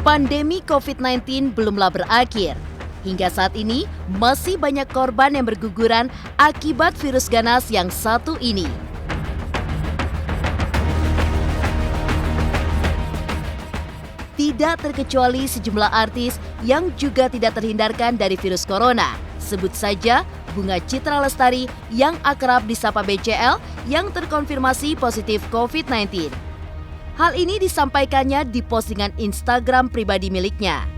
Pandemi COVID-19 belumlah berakhir. Hingga saat ini, masih banyak korban yang berguguran akibat virus ganas yang satu ini. Tidak terkecuali sejumlah artis yang juga tidak terhindarkan dari virus corona. Sebut saja Bunga Citra Lestari yang akrab disapa BCL yang terkonfirmasi positif COVID-19. Hal ini disampaikannya di postingan Instagram pribadi miliknya.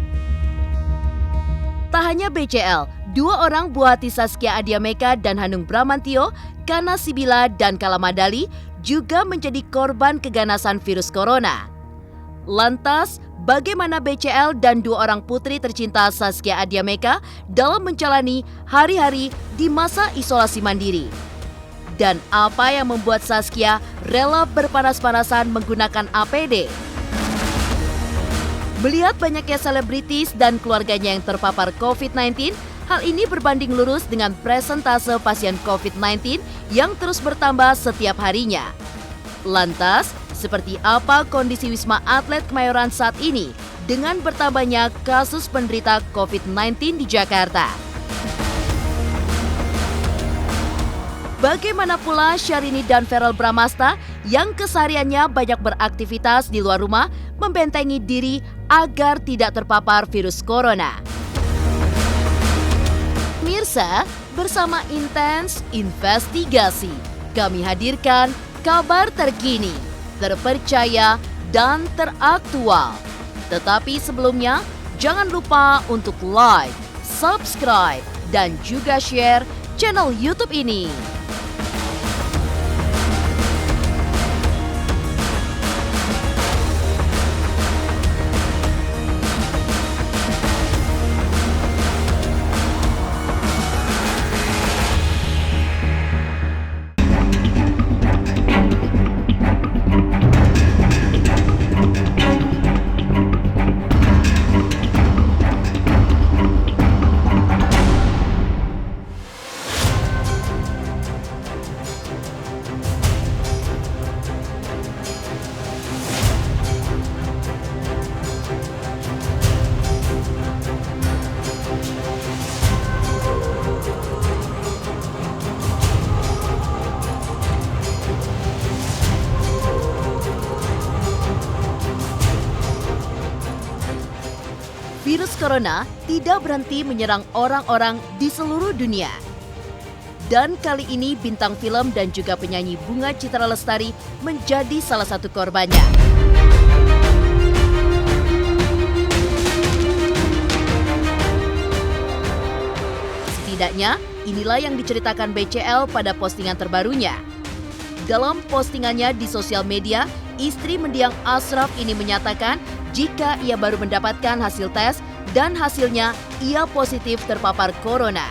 Tak hanya BCL, dua orang buah hati Saskia Adiameka dan Hanung Bramantyo, Kana Sibila dan Kala Madali juga menjadi korban keganasan virus corona. Lantas, bagaimana BCL dan dua orang putri tercinta Saskia Adiameka dalam menjalani hari-hari di masa isolasi mandiri? Dan apa yang membuat Saskia rela berpanas-panasan menggunakan APD? Melihat banyaknya selebritis dan keluarganya yang terpapar COVID-19, hal ini berbanding lurus dengan presentase pasien COVID-19 yang terus bertambah setiap harinya. Lantas, seperti apa kondisi Wisma Atlet Kemayoran saat ini dengan bertambahnya kasus penderita COVID-19 di Jakarta? Bagaimana pula Syahrini dan Verrel Bramasta yang kesehariannya banyak beraktivitas di luar rumah membentengi diri agar tidak terpapar virus corona? Mirsa, bersama Intens Investigasi, kami hadirkan kabar terkini, terpercaya, dan teraktual. Tetapi sebelumnya, jangan lupa untuk like, subscribe, dan juga share channel YouTube ini. Virus corona tidak berhenti menyerang orang-orang di seluruh dunia. Dan kali ini bintang film dan juga penyanyi Bunga Citra Lestari menjadi salah satu korbannya. Setidaknya, inilah yang diceritakan BCL pada postingan terbarunya. Dalam postingannya di sosial media, istri mendiang Ashraf ini menyatakan jika ia baru mendapatkan hasil tes dan hasilnya ia positif terpapar corona.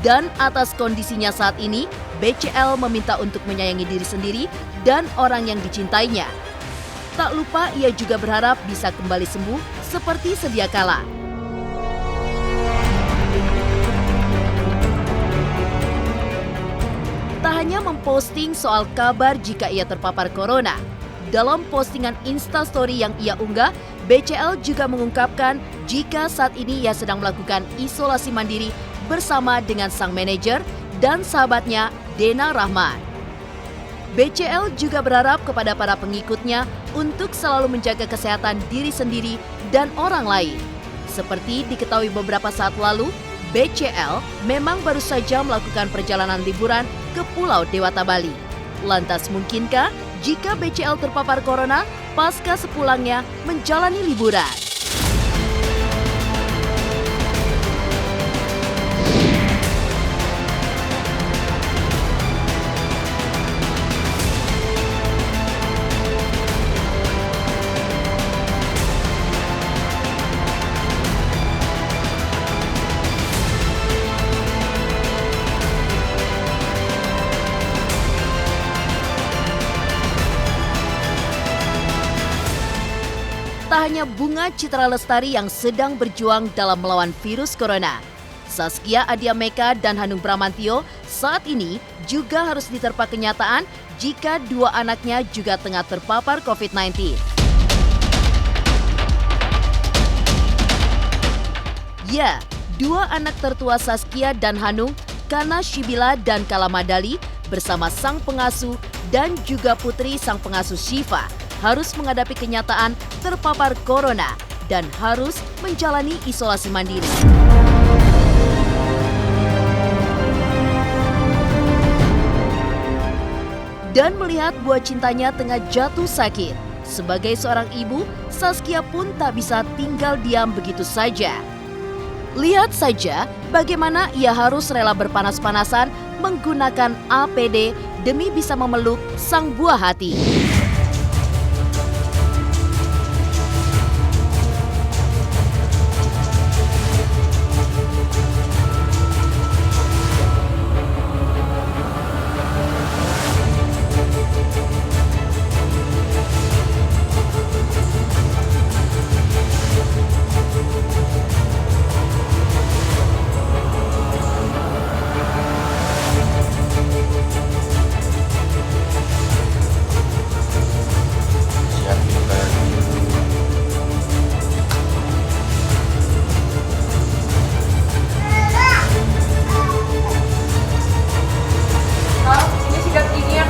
Dan atas kondisinya saat ini, BCL meminta untuk menyayangi diri sendiri dan orang yang dicintainya. Tak lupa ia juga berharap bisa kembali sembuh seperti sedia kala. Tak hanya memposting soal kabar jika ia terpapar corona, dalam postingan Instastory yang ia unggah, BCL juga mengungkapkan jika saat ini ia sedang melakukan isolasi mandiri bersama dengan sang manajer dan sahabatnya Dena Rahman. BCL juga berharap kepada para pengikutnya untuk selalu menjaga kesehatan diri sendiri dan orang lain. Seperti diketahui beberapa saat lalu, BCL memang baru saja melakukan perjalanan liburan ke Pulau Dewata Bali. Lantas mungkinkah jika BCL terpapar corona pasca sepulangnya menjalani liburan? Tak hanya Bunga Citra Lestari yang sedang berjuang dalam melawan virus corona. Saskia Adiameka dan Hanung Bramantyo saat ini juga harus diterpa kenyataan jika dua anaknya juga tengah terpapar COVID-19. Ya, dua anak tertua Saskia dan Hanung, Kana Shibila dan Kala Madali bersama sang pengasuh dan juga putri sang pengasuh Syifa harus menghadapi kenyataan terpapar corona dan harus menjalani isolasi mandiri. Dan melihat buah cintanya tengah jatuh sakit, sebagai seorang ibu, Saskia pun tak bisa tinggal diam begitu saja. Lihat saja bagaimana ia harus rela berpanas-panasan menggunakan APD demi bisa memeluk sang buah hati.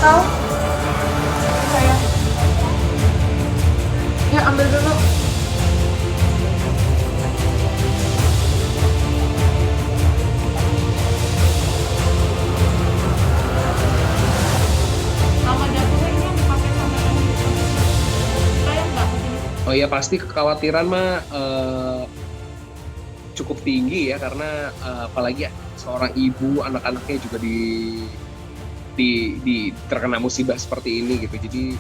Tahu? Saya. Ya, ambil dulu. Sama dapurnya ini yang dipakai sama kamu. Saya nggak kesini. Oh ya pasti kekhawatiran mah cukup tinggi ya karena apalagi seorang ibu anak-anaknya juga terkena musibah seperti ini gitu. Jadi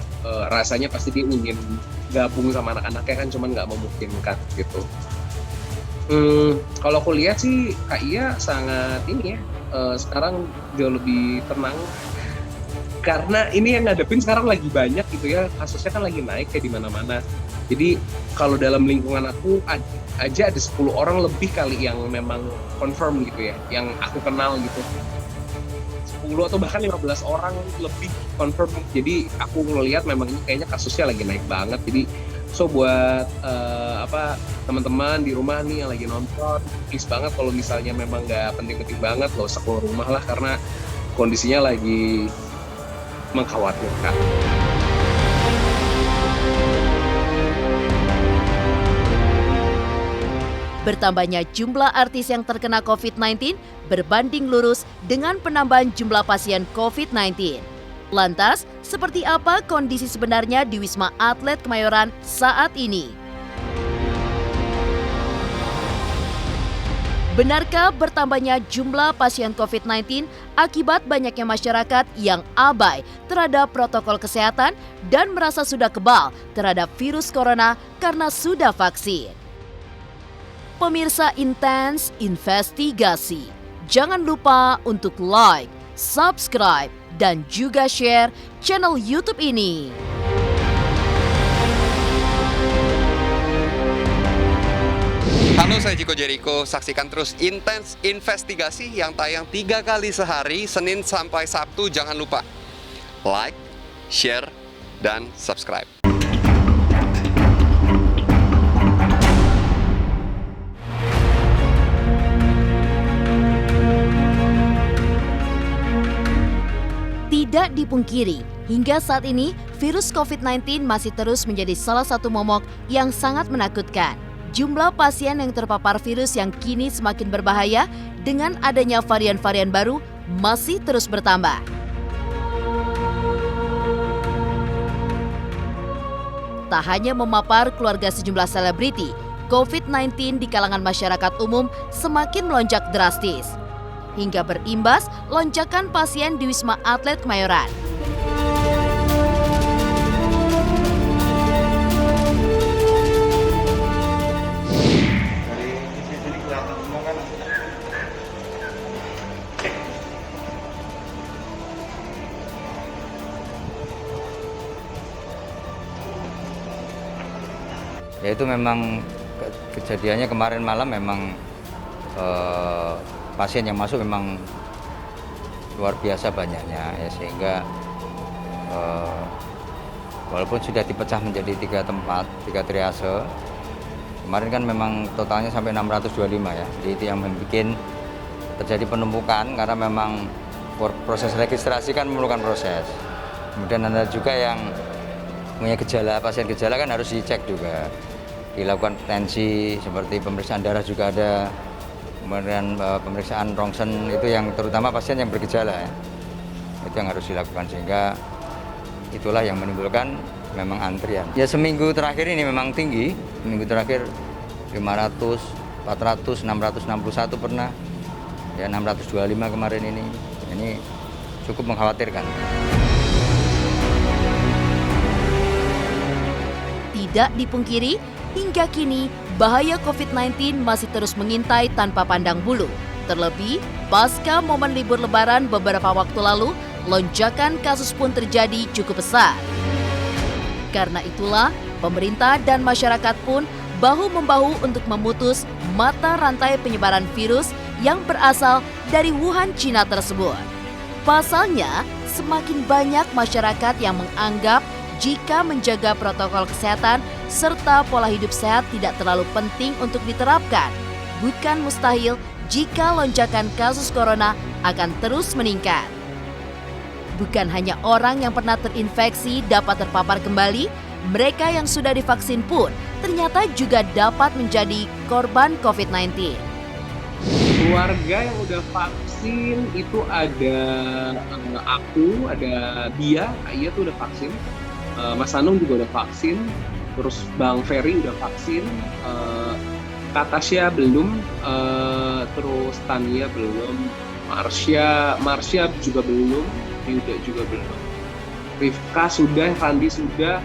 rasanya pasti dia ingin gabung sama anak-anaknya kan cuman nggak memungkinkan gitu. Kalau aku lihat sih Kak Iya sangat ini ya sekarang jauh lebih tenang karena ini yang ngadepin sekarang lagi banyak gitu ya, kasusnya kan lagi naik kayak di mana-mana. Jadi kalau dalam lingkungan aku aja ada 10 orang lebih kali yang memang confirm gitu ya, yang aku kenal gitu. 10 atau bahkan 15 orang lebih confirm. Jadi aku ngelihat memang ini kayaknya kasusnya lagi naik banget. Jadi so buat teman-teman di rumah nih yang lagi nonton, please banget kalau misalnya memang nggak penting-penting banget lo usah keluar rumah lah karena kondisinya lagi mengkhawatirkan. Bertambahnya jumlah artis yang terkena COVID-19 berbanding lurus dengan penambahan jumlah pasien COVID-19. Lantas, seperti apa kondisi sebenarnya di Wisma Atlet Kemayoran saat ini? Benarkah bertambahnya jumlah pasien COVID-19 akibat banyaknya masyarakat yang abai terhadap protokol kesehatan dan merasa sudah kebal terhadap virus corona karena sudah vaksin? Pemirsa Intens Investigasi, jangan lupa untuk like, subscribe, dan juga share channel YouTube ini. Halo, saya Chico Jericho. Saksikan terus Intens Investigasi yang tayang 3 kali sehari, Senin sampai Sabtu. Jangan lupa like, share, dan subscribe. Tidak dipungkiri, hingga saat ini virus COVID-19 masih terus menjadi salah satu momok yang sangat menakutkan. Jumlah pasien yang terpapar virus yang kini semakin berbahaya dengan adanya varian-varian baru masih terus bertambah. Tak hanya memapar keluarga sejumlah selebriti, COVID-19 di kalangan masyarakat umum semakin melonjak drastis, hingga berimbas lonjakan pasien di Wisma Atlet Kemayoran. Ya itu memang kejadiannya kemarin malam memang pasien yang masuk memang luar biasa banyaknya ya, sehingga walaupun sudah dipecah menjadi 3 tempat, 3 triase, Kemarin kan memang totalnya sampai 625 ya. Jadi itu yang membuat terjadi penumpukan karena memang proses registrasi kan memerlukan proses. Kemudian ada juga yang punya gejala, pasien gejala kan harus dicek juga. Dilakukan tensi seperti pemeriksaan darah juga ada. Kemudian pemeriksaan rongsen itu yang terutama pasien yang bergejala ya. Itu yang harus dilakukan sehingga itulah yang menimbulkan memang antrian. Ya seminggu terakhir ini memang tinggi, seminggu terakhir 500, 400, 661 pernah, ya 625 kemarin ini cukup mengkhawatirkan. Tidak dipungkiri, hingga kini bahaya COVID-19 masih terus mengintai tanpa pandang bulu. Terlebih, pasca momen libur lebaran beberapa waktu lalu, lonjakan kasus pun terjadi cukup besar. Karena itulah, pemerintah dan masyarakat pun bahu-membahu untuk memutus mata rantai penyebaran virus yang berasal dari Wuhan, Cina tersebut. Pasalnya, semakin banyak masyarakat yang menganggap jika menjaga protokol kesehatan serta pola hidup sehat tidak terlalu penting untuk diterapkan. Bukan mustahil jika lonjakan kasus corona akan terus meningkat. Bukan hanya orang yang pernah terinfeksi dapat terpapar kembali, mereka yang sudah divaksin pun ternyata juga dapat menjadi korban COVID-19. Keluarga yang udah vaksin itu ada aku, ada Dia, Kak Iya tuh udah vaksin, Mas Anung juga udah vaksin, terus Bang Ferry udah vaksin, Kak Tasya belum, terus Tania belum, Marsha juga belum, Yuda juga belum, Rifka sudah, Randi sudah,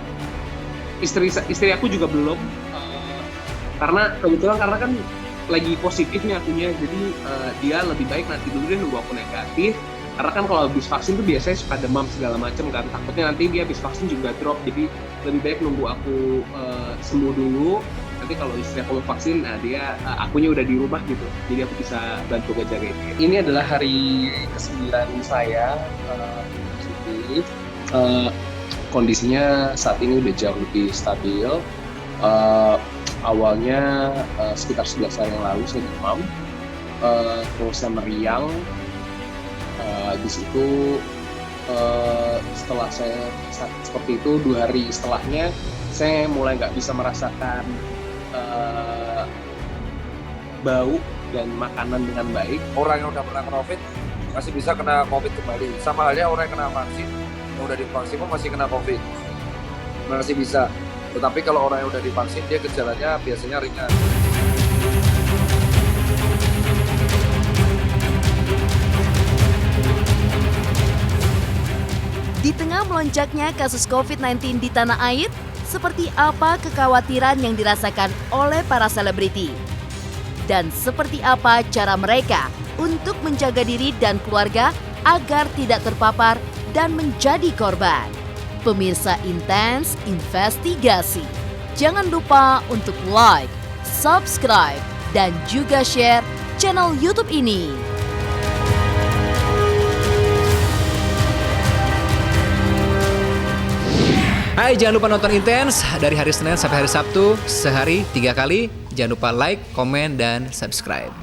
istri aku juga belum, karena kebetulan kan lagi positif nih akunya, jadi dia lebih baik nanti dulu deh nunggu aku negatif, karena kan kalau habis vaksin tuh biasanya suka demam segala macam kan, takutnya nanti dia habis vaksin juga drop, jadi lebih baik nunggu aku sembuh dulu. Nanti kalau istri aku mau vaksin, nah dia akunya udah di rumah gitu, jadi aku bisa bantu ngejagain dia. Ini adalah hari ke-9 saya positif. Kondisinya saat ini udah jauh lebih stabil. Awalnya sekitar 11 hari yang lalu saya demam, terus saya meriang. Habis itu setelah saya sakit seperti itu, 2 hari setelahnya saya mulai nggak bisa merasakan bau dan makanan dengan baik. Orang yang udah pernah COVID masih bisa kena COVID kembali. Sama halnya orang yang kena vaksin, yang udah divaksin pun masih kena COVID. Masih bisa. Tetapi kalau orang yang udah divaksin, dia gejalanya biasanya ringan. Di tengah melonjaknya kasus COVID-19 di tanah air, seperti apa kekhawatiran yang dirasakan oleh para selebriti? Dan seperti apa cara mereka untuk menjaga diri dan keluarga agar tidak terpapar dan menjadi korban? Pemirsa Intens Investigasi, jangan lupa untuk like, subscribe, dan juga share channel YouTube ini. Hai, jangan lupa nonton Intens dari hari Senin sampai hari Sabtu, sehari 3 kali. Jangan lupa like, komen, dan subscribe.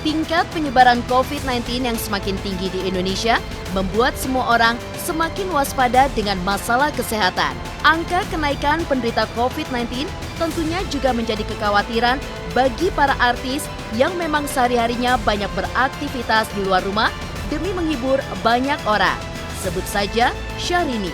Tingkat penyebaran COVID-19 yang semakin tinggi di Indonesia membuat semua orang semakin waspada dengan masalah kesehatan. Angka kenaikan penderita COVID-19 tentunya juga menjadi kekhawatiran bagi para artis yang memang sehari-harinya banyak beraktivitas di luar rumah demi menghibur banyak orang. Sebut saja Syahrini.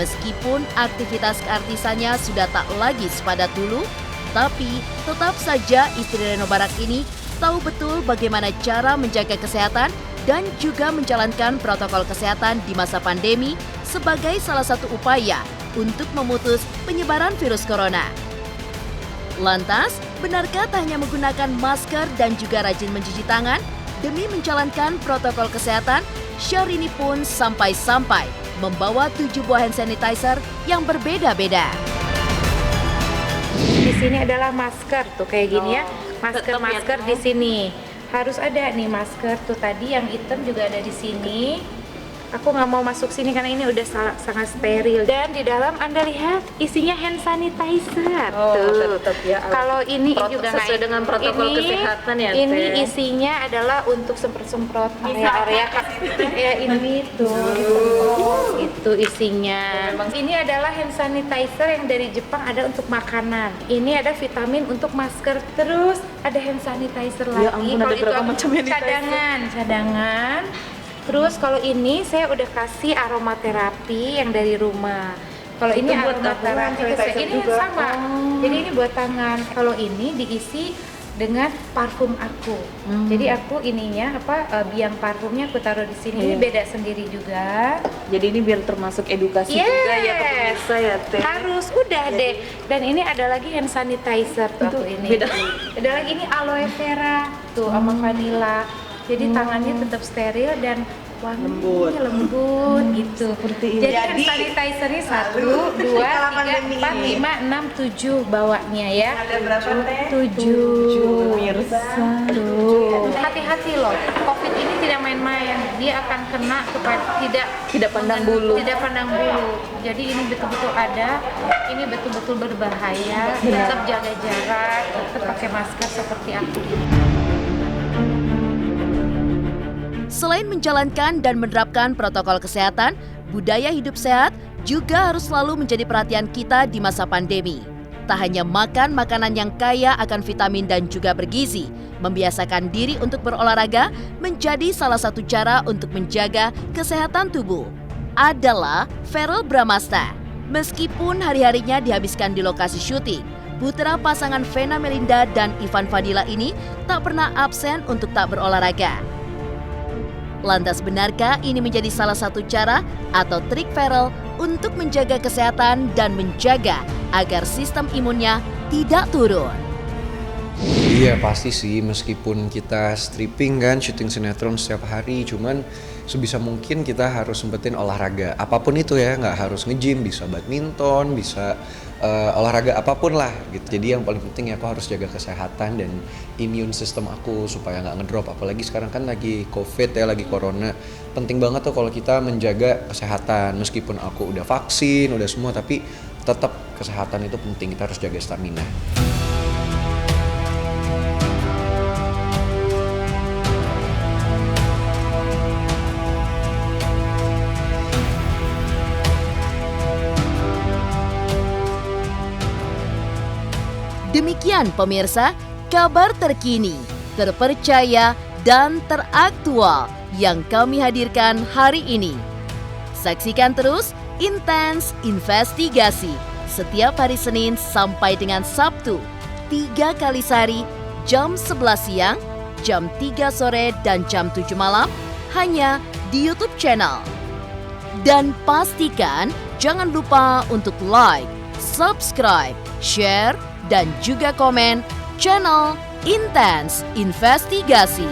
Meskipun aktivitas keartisannya sudah tak lagi sepadat dulu, tapi tetap saja istri Reno Barak ini tahu betul bagaimana cara menjaga kesehatan dan juga menjalankan protokol kesehatan di masa pandemi sebagai salah satu upaya untuk memutus penyebaran virus corona. Lantas, benarkah tak hanya menggunakan masker dan juga rajin mencuci tangan demi menjalankan protokol kesehatan, Syahrini pun sampai-sampai membawa 7 buah hand sanitizer yang berbeda-beda. Di sini adalah masker tuh kayak gini ya. masker di sini. Harus ada nih masker tuh tadi yang hitam juga ada di sini. Aku nggak mau masuk sini karena ini udah sangat steril. Dan di dalam Anda lihat isinya hand sanitizer. Tuh. Tetap ya. Kalau ini juga nggak sesuai dengan protokol kesehatan ya, Ini Teh. isinya adalah untuk semprot-semprot area-area ya ini tuh. Itu isinya. Ini adalah hand sanitizer yang dari Jepang, ada untuk makanan. Ini ada vitamin untuk masker. Terus ada hand sanitizer lagi. Ya ampun, ada Kalau itu berapa macam hand sanitizer? cadangan. Terus kalau ini saya udah kasih aromaterapi yang dari rumah. Kalau ini Itu buat aromaterapi tangan, sanitizer ini juga. sama. Jadi ini buat tangan. Kalau ini diisi dengan parfum aku. Jadi aku ininya biang parfumnya aku taruh di sini. Ini beda sendiri juga. Jadi ini biar termasuk edukasi juga ya ke pemirsa ya, Teh. Harus udah deh. Dan ini ada lagi hand sanitizer tuh aku ini. beda. Ada lagi ini aloe vera tuh sama vanilla. Jadi tangannya tetap steril dan wangi, lembut gitu. Seperti ini. Jadi hand sanitizer-nya 1, 2, 3, 4, 5, 6, 7 bawanya ya. Ada berapa, Teh? 7 pemirsa. Tuh. Hati-hati loh, COVID ini tidak main-main. Dia akan kena kepada Tidak pandang bulu. Tidak pandang bulu. Jadi ini betul-betul ada. Ini betul-betul berbahaya. Tetap jaga jarak, tetap pakai masker seperti aku ini. Selain menjalankan dan menerapkan protokol kesehatan, budaya hidup sehat juga harus selalu menjadi perhatian kita di masa pandemi. Tak hanya makan makanan yang kaya akan vitamin dan juga bergizi, membiasakan diri untuk berolahraga menjadi salah satu cara untuk menjaga kesehatan tubuh. Adalah Verrel Bramasta. Meskipun hari-harinya dihabiskan di lokasi syuting, putra pasangan Vena Melinda dan Ivan Fadila ini tak pernah absen untuk tak berolahraga. Lantas benarkah ini menjadi salah satu cara atau trik Verrel untuk menjaga kesehatan dan menjaga agar sistem imunnya tidak turun? Iya pasti sih, meskipun kita stripping kan, syuting sinetron setiap hari, cuman sebisa mungkin kita harus sempetin olahraga. Apapun itu ya, nggak harus nge-gym, bisa badminton, bisa olahraga apapun lah gitu. Jadi yang paling penting ya aku harus jaga kesehatan dan immune system aku supaya nggak ngedrop. Apalagi sekarang kan lagi COVID ya, lagi corona. Penting banget tuh kalau kita menjaga kesehatan. Meskipun aku udah vaksin, udah semua, tapi tetap kesehatan itu penting. Kita harus jaga stamina. Demikian pemirsa, kabar terkini, terpercaya, dan teraktual yang kami hadirkan hari ini. Saksikan terus Intens Investigasi setiap hari Senin sampai dengan Sabtu, 3 kali sehari, jam 11 siang, jam 3 sore, dan jam 7 malam, hanya di YouTube channel. Dan pastikan jangan lupa untuk like, subscribe, share, dan juga komen channel Intens Investigasi.